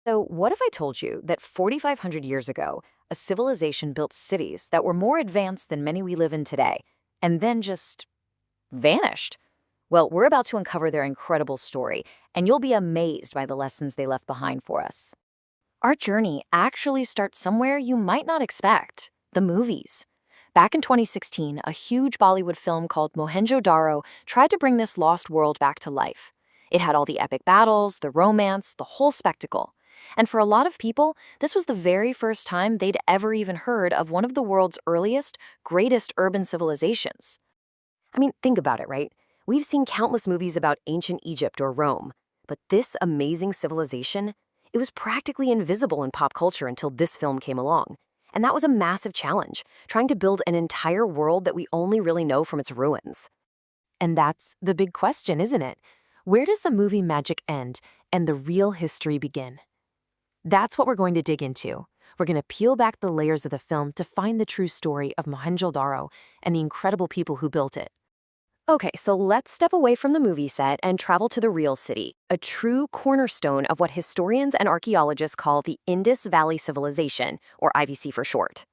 So, what if I told you that 4,500 years ago, a civilization built cities that were more advanced than many we live in today, and then just vanished? Well, we're about to uncover their incredible story, and you'll be amazed by the lessons they left behind for us. Our journey actually starts somewhere you might not expect: the movies. Back in 2016, a huge Bollywood film called Mohenjo Daro tried to bring this lost world back to life. It had all the epic battles, the romance, the whole spectacle. And for a lot of people, this was the very first time they'd ever even heard of one of the world's earliest, greatest urban civilizations. I mean, think about it, right? We've seen countless movies about ancient Egypt or Rome, but this amazing civilization, it was practically invisible in pop culture until this film came along. And that was a massive challenge, trying to build an entire world that we only really know from its ruins. And that's the big question, isn't it? Where does the movie magic end and the real history begin? That's what we're going to dig into. We're going to peel back the layers of the film to find the true story of Mohenjo Daro and the incredible people who built it. Okay, so let's step away from the movie set and travel to the real city, a true cornerstone of what historians and archaeologists call the Indus Valley Civilization, or IVC for short.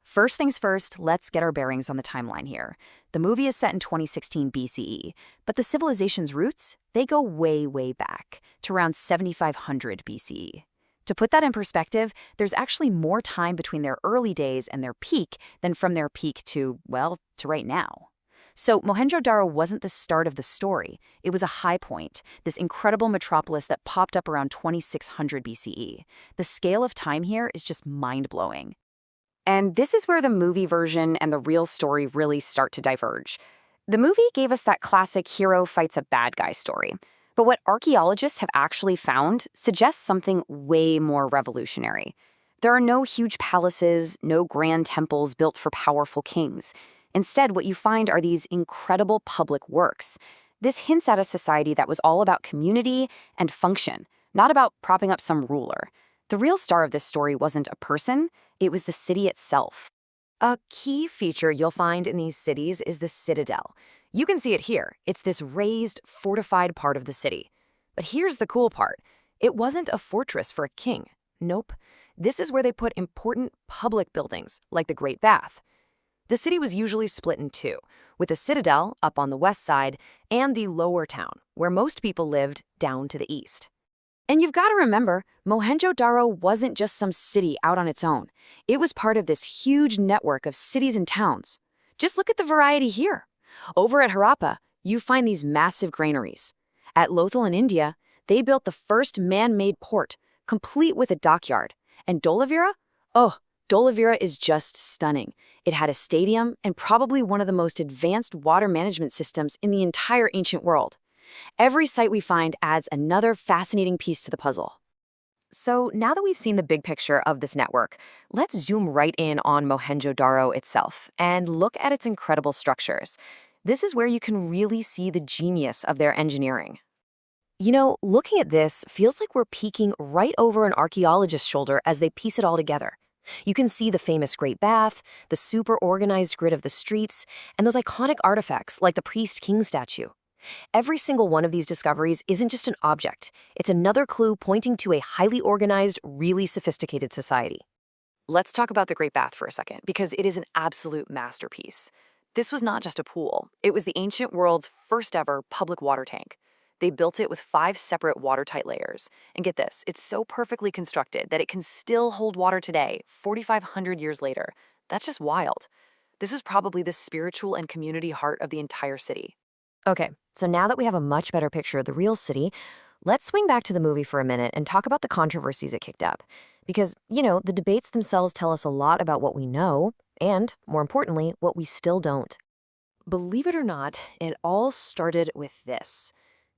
First things first, let's get our bearings on the timeline here. The movie is set in 2016 BCE, but the civilization's roots, they go way, way back, to around 7500 BCE. To put that in perspective, there's actually more time between their early days and their peak than from their peak to, well, to right now. So Mohenjo-Daro wasn't the start of the story. It was a high point, this incredible metropolis that popped up around 2600 BCE. The scale of time here is just mind-blowing. And this is where the movie version and the real story really start to diverge. The movie gave us that classic hero fights a bad guy story. But what archaeologists have actually found suggests something way more revolutionary. There are no huge palaces, no grand temples built for powerful kings. Instead, what you find are these incredible public works. This hints at a society that was all about community and function, not about propping up some ruler. The real star of this story wasn't a person, it was the city itself. A key feature you'll find in these cities is the citadel. You can see it here. It's this raised, fortified part of the city. But here's the cool part. It wasn't a fortress for a king. Nope. This is where they put important public buildings, like the Great Bath. The city was usually split in two, with the citadel up on the west side and the lower town, where most people lived, down to the east. And you've got to remember, Mohenjo-Daro wasn't just some city out on its own. It was part of this huge network of cities and towns. Just look at the variety here. Over at Harappa, you find these massive granaries. At Lothal in India, they built the first man-made port, complete with a dockyard. And Dholavira? Oh, Dholavira is just stunning. It had a stadium and probably one of the most advanced water management systems in the entire ancient world. Every site we find adds another fascinating piece to the puzzle. So now that we've seen the big picture of this network, let's zoom right in on Mohenjo-Daro itself and look at its incredible structures. This is where you can really see the genius of their engineering. You know, looking at this feels like we're peeking right over an archaeologist's shoulder as they piece it all together. You can see the famous Great Bath, the super organized grid of the streets, and those iconic artifacts like the priest-king statue. Every single one of these discoveries isn't just an object. It's another clue pointing to a highly organized, really sophisticated society. Let's talk about the Great Bath for a second, because it is an absolute masterpiece. This was not just a pool. It was the ancient world's first ever public water tank. They built it with 5 separate watertight layers. And get this, it's so perfectly constructed that it can still hold water today, 4,500 years later. That's just wild. This is probably the spiritual and community heart of the entire city. Okay, so now that we have a much better picture of the real city, let's swing back to the movie for a minute and talk about the controversies it kicked up. Because, you know, the debates themselves tell us a lot about what we know and, more importantly, what we still don't. Believe it or not, it all started with this: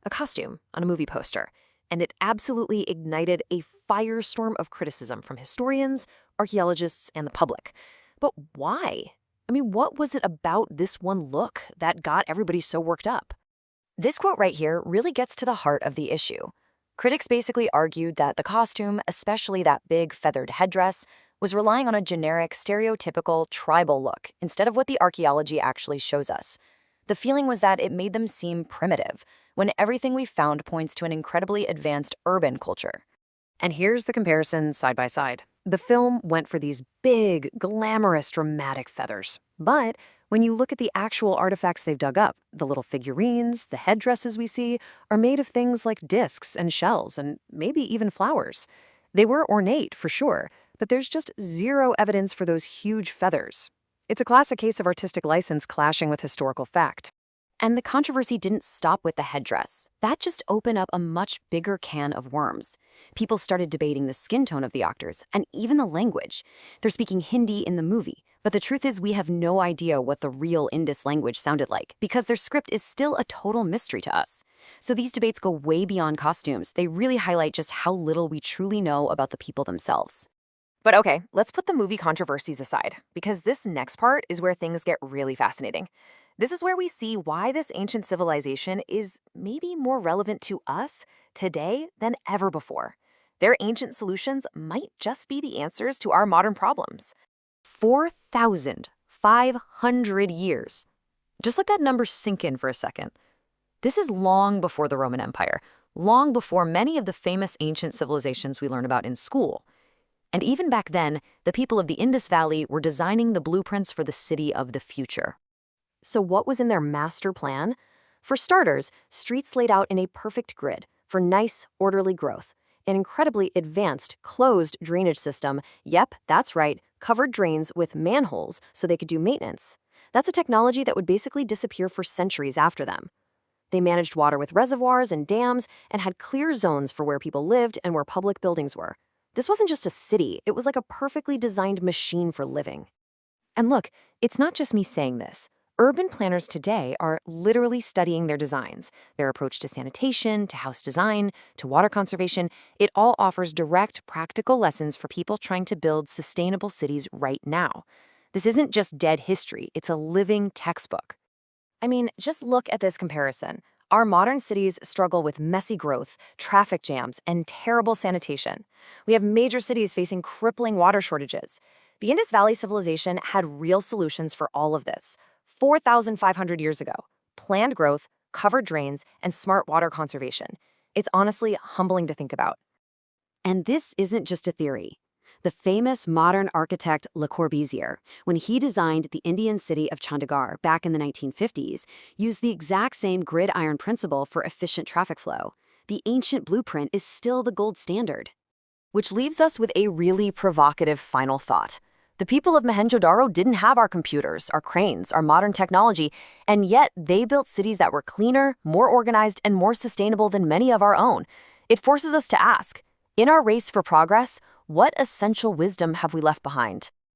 a costume on a movie poster. And it absolutely ignited a firestorm of criticism from historians, archaeologists, and the public. But why? I mean, what was it about this one look that got everybody so worked up? This quote right here really gets to the heart of the issue. Critics basically argued that the costume, especially that big feathered headdress, was relying on a generic, stereotypical, tribal look instead of what the archaeology actually shows us. The feeling was that it made them seem primitive, when everything we found points to an incredibly advanced urban culture. And here's the comparison side by side. The film went for these big, glamorous, dramatic feathers. But when you look at the actual artifacts they've dug up, the little figurines, the headdresses we see, are made of things like discs and shells and maybe even flowers. They were ornate, for sure, but there's just zero evidence for those huge feathers. It's a classic case of artistic license clashing with historical fact. And the controversy didn't stop with the headdress. That just opened up a much bigger can of worms. People started debating the skin tone of the actors and even the language. They're speaking Hindi in the movie, but the truth is we have no idea what the real Indus language sounded like because their script is still a total mystery to us. So these debates go way beyond costumes. They really highlight just how little we truly know about the people themselves. But okay, let's put the movie controversies aside, because this next part is where things get really fascinating. This is where we see why this ancient civilization is maybe more relevant to us today than ever before. Their ancient solutions might just be the answers to our modern problems. 4,500 years. Just let that number sink in for a second. This is long before the Roman Empire, long before many of the famous ancient civilizations we learn about in school. And even back then, the people of the Indus Valley were designing the blueprints for the city of the future. So what was in their master plan? For starters, streets laid out in a perfect grid for nice, orderly growth. An incredibly advanced, closed drainage system. Yep, that's right, covered drains with manholes so they could do maintenance. That's a technology that would basically disappear for centuries after them. They managed water with reservoirs and dams and had clear zones for where people lived and where public buildings were. This wasn't just a city, it was like a perfectly designed machine for living. And look, it's not just me saying this. Urban planners today are literally studying their designs, their approach to sanitation, to house design, to water conservation. It all offers direct, practical lessons for people trying to build sustainable cities right now. This isn't just dead history, it's a living textbook. I mean, just look at this comparison. Our modern cities struggle with messy growth, traffic jams, and terrible sanitation. We have major cities facing crippling water shortages. The Indus Valley Civilization had real solutions for all of this. 4,500 years ago, planned growth, covered drains, and smart water conservation. It's honestly humbling to think about. And this isn't just a theory. The famous modern architect Le Corbusier, when he designed the Indian city of Chandigarh back in the 1950s, used the exact same gridiron principle for efficient traffic flow. The ancient blueprint is still the gold standard. Which leaves us with a really provocative final thought. The people of Mohenjo Daro didn't have our computers, our cranes, our modern technology, and yet they built cities that were cleaner, more organized, and more sustainable than many of our own. It forces us to ask, in our race for progress, what essential wisdom have we left behind?